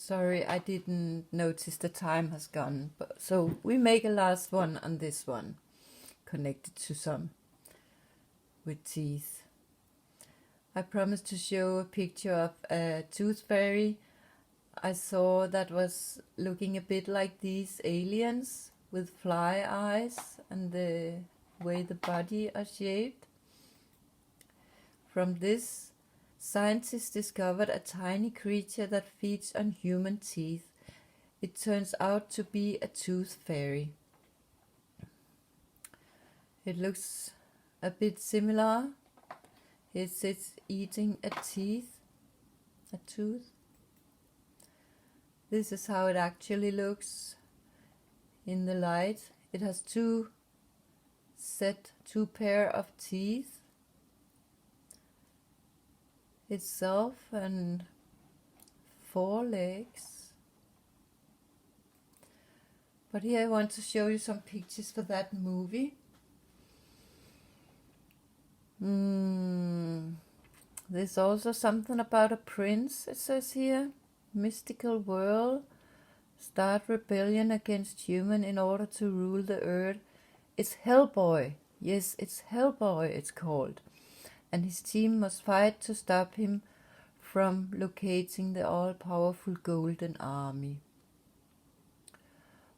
Sorry, I didn't notice the time has gone. But, so we make a last one on this one, connected to some with teeth. I promised to show a picture of a tooth fairy I saw that was looking a bit like these aliens with fly eyes and the way the body are shaped. From this, scientists discovered a tiny creature that feeds on human teeth. It turns out to be a tooth fairy. It looks a bit similar. It sits eating a tooth. This is how it actually looks in the light. It has two pair of teeth itself and 4 legs. But here I want to show you some pictures for that movie. There's also something about a prince, it says here. Mystical world. Start rebellion against human in order to rule the earth. It's Hellboy. Yes, it's Hellboy it's called. And his team must fight to stop him from locating the all-powerful Golden Army.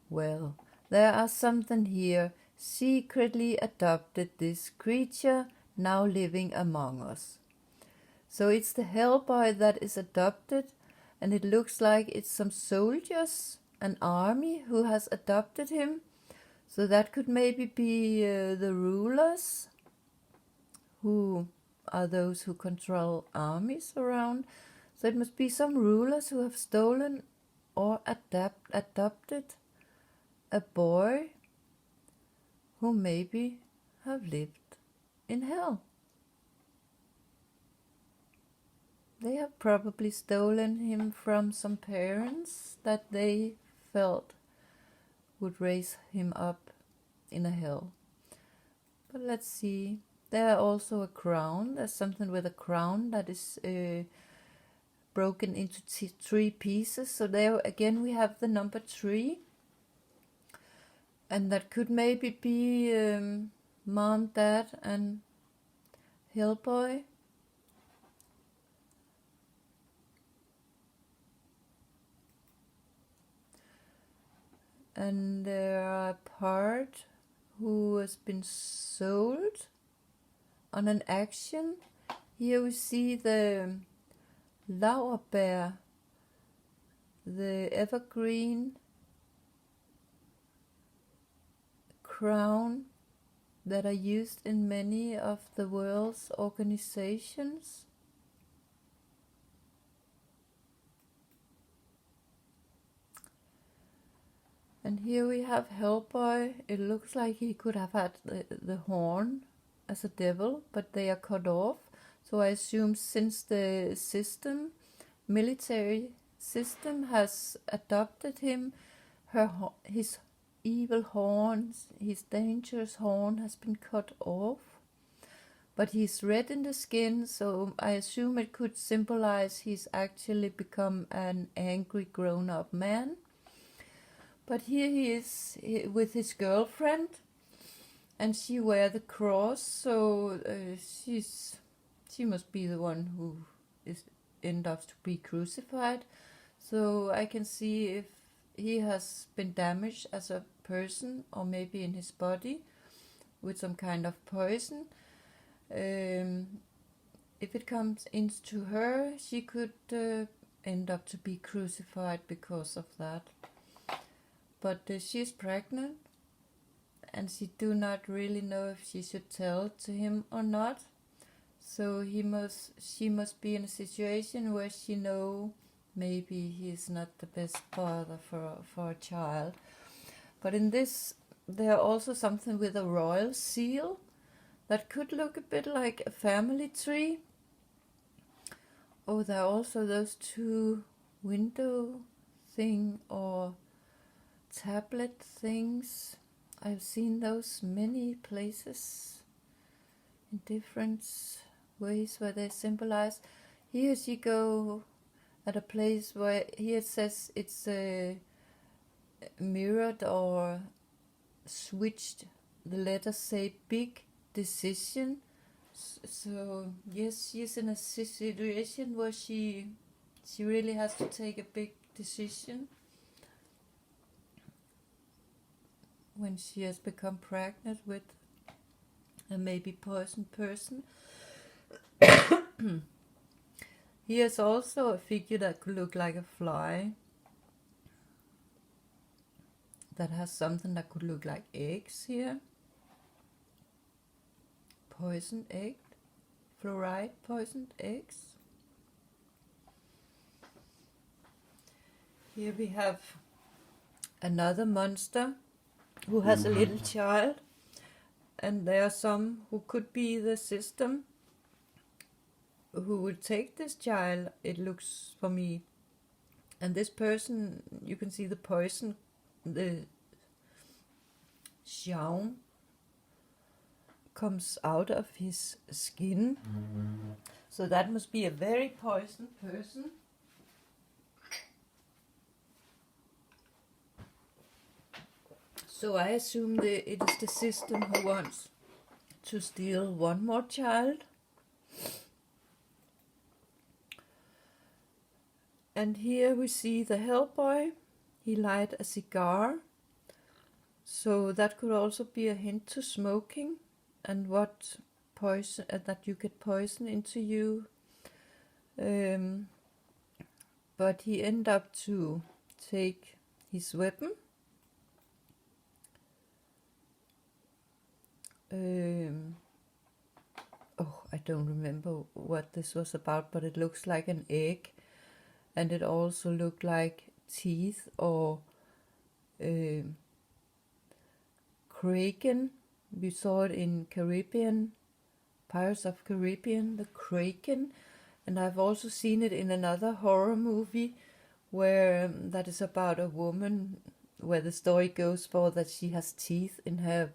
Well, there are something here. Secretly adopted this creature, now living among us. So it's the Hellboy that is adopted, and it looks like it's some soldiers, an army who has adopted him. So that could maybe be the rulers, who are those who control armies around. So it must be some rulers who have stolen or adopted a boy who maybe have lived in hell. They have probably stolen him from some parents that they felt would raise him up in a hell. But let's see. There's also a crown. There's something with a crown that is broken into 3 pieces. So there again we have the number 3. And that could maybe be Mom, Dad and Hellboy. And there are a part who has been sold on an action. Here we see the laurbær, the evergreen crown that are used in many of the world's organizations. And here we have Hellboy. It looks like he could have had the horn as a devil, but they are cut off. So I assume since the military system has adopted him, his evil horns, his dangerous horn has been cut off. But he's red in the skin, so I assume it could symbolize he's actually become an angry grown-up man. But here he is with his girlfriend, and she wears the cross, so she must be the one who ends up to be crucified. So I can see if he has been damaged as a person, or maybe in his body, with some kind of poison. If it comes into her, she could end up to be crucified because of that. But she is pregnant, and she do not really know if she should tell to him or not. So she must be in a situation where she know maybe he is not the best father for a child. But in this, there are also something with a royal seal that could look a bit like a family tree. Oh, there are also those 2 window thing or tablet things. I've seen those many places in different ways where they symbolize. Here she go at a place where here it says it's mirrored or switched. The letters say big decision. So yes, she's in a situation where she really has to take a big decision when she has become pregnant with a maybe poisoned person. Here's also a figure that could look like a fly, that has something that could look like eggs here. Poisoned egg, fluoride poisoned eggs. Here we have another monster who has a little child, and there are some who could be the system who would take this child, it looks for me. And this person, you can see the poison, the shaun comes out of his skin. So that must be a very poisoned person. So I assume it is the system who wants to steal one more child. And here we see the Hellboy. He light a cigar. So that could also be a hint to smoking and what poison that you get poison into you. But he ended up to take his weapon. I don't remember what this was about, but it looks like an egg, and it also looked like teeth or kraken. We saw it in Pirates of Caribbean, the kraken, and I've also seen it in another horror movie where that is about a woman where the story goes for that she has teeth in her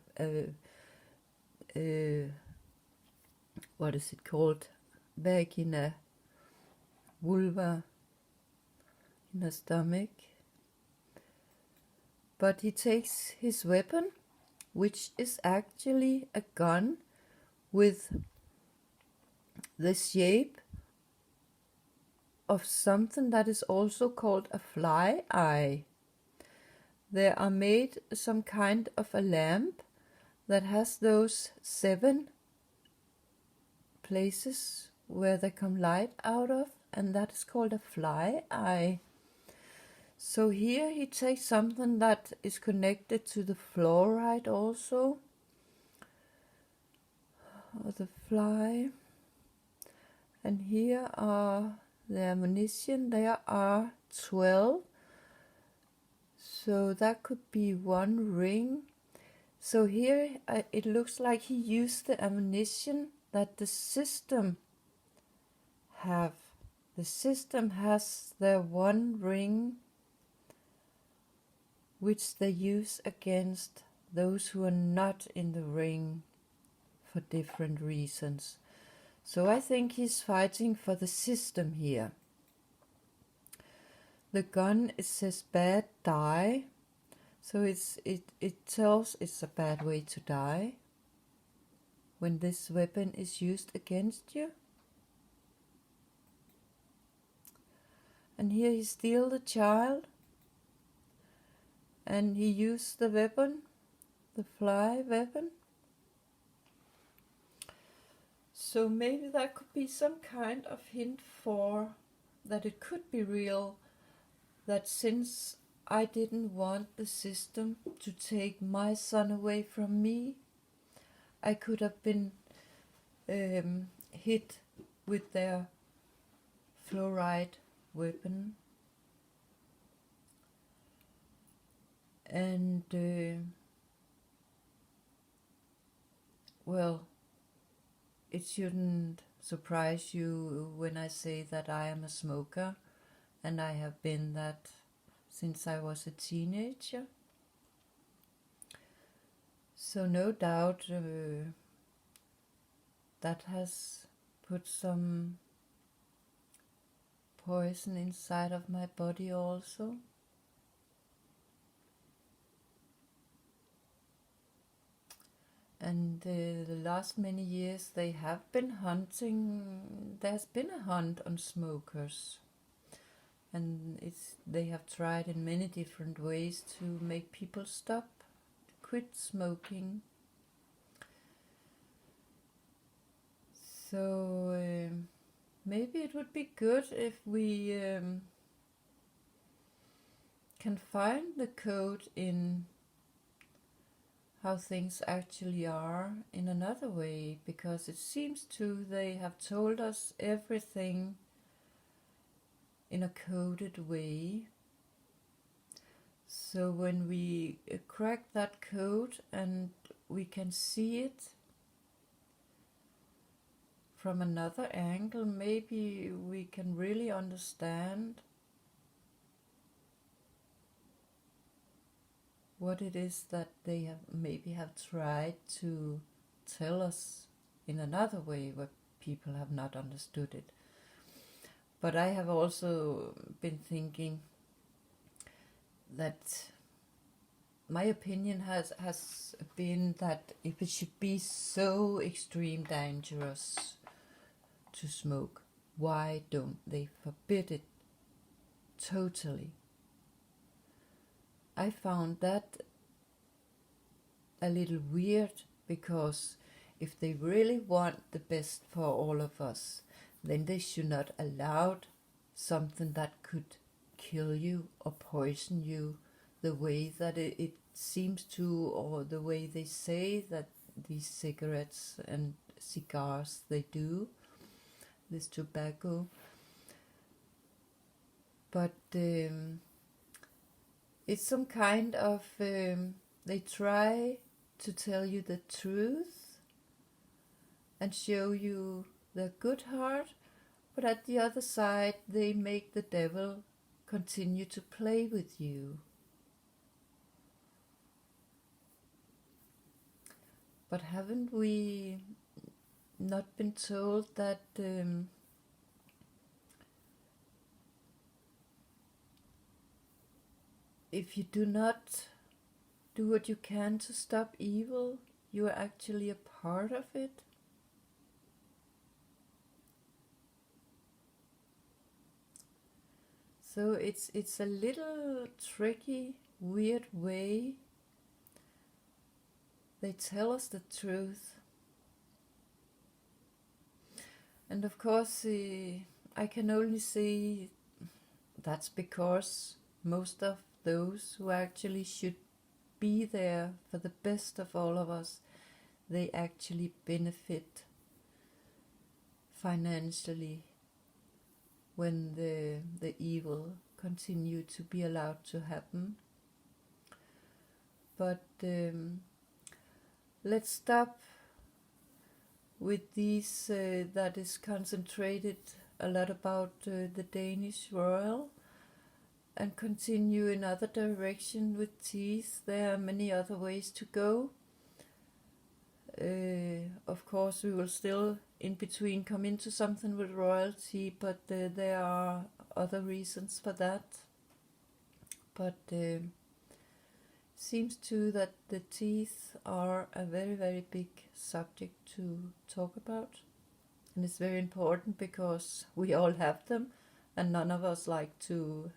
what is it called? Vagina, vulva, in her stomach. But he takes his weapon, which is actually a gun with the shape of something that is also called a fly eye. There are made some kind of a lamp that has those 7 places where there come light out of, and that is called a fly eye. So here he takes something that is connected to the fluoride also, or the fly. And here are the ammunition. There are 12. So that could be 1 ring. So here it looks like he used the ammunition that the system have. The system has their 1 ring which they use against those who are not in the ring for different reasons. So I think he's fighting for the system here. The gun, it says bad die. So it tells it's a bad way to die when this weapon is used against you. And here he steals the child, and he used the weapon, the fly weapon. So maybe that could be some kind of hint for that it could be real, that since I didn't want the system to take my son away from me, I could have been hit with their fluoride weapon. And well, it shouldn't surprise you when I say that I am a smoker, and I have been that since I was a teenager. So no doubt that has put some poison inside of my body also. And the last many years they have been hunting, there's been a hunt on smokers. And they have tried in many different ways to make people stop, quit smoking. So maybe it would be good if we can find the code in how things actually are in another way, because it seems to they have told us everything in a coded way. So when we crack that code and we can see it from another angle, maybe we can really understand what it is that they have tried to tell us in another way where people have not understood it. But I have also been thinking that my opinion has been that if it should be so extreme dangerous to smoke, why don't they forbid it totally? I found that a little weird, because if they really want the best for all of us, then they should not allow something that could kill you or poison you the way that it seems to, or the way they say that these cigarettes and cigars they do, this tobacco. But it's some kind of, they try to tell you the truth and show you their good heart, but at the other side they make the devil continue to play with you. But haven't we not been told that if you do not do what you can to stop evil, you are actually a part of it? So it's a little tricky, weird way they tell us the truth. And of course, I can only say that's because most of those who actually should be there for the best of all of us, they actually benefit financially when the evil continue to be allowed to happen. But let's stop with these that is concentrated a lot about the Danish royal, and continue in other direction with teeth. There are many other ways to go. Of course, we will still in between come into something with royalty, but there are other reasons for that. But seems too that the teeth are a very, very big subject to talk about, and it's very important because we all have them, and none of us like to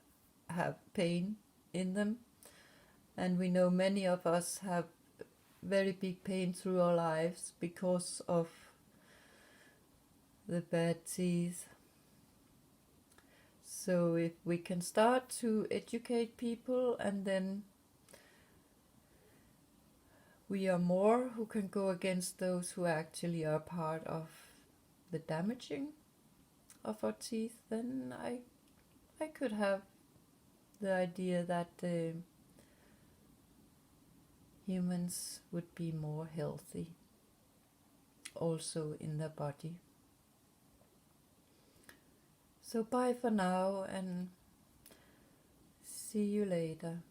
have pain in them, and we know many of us have very big pain through our lives because of the bad teeth. So if we can start to educate people, and then we are more who can go against those who actually are part of the damaging of our teeth, then I could have the idea that humans would be more healthy also in their body. So bye for now, and see you later.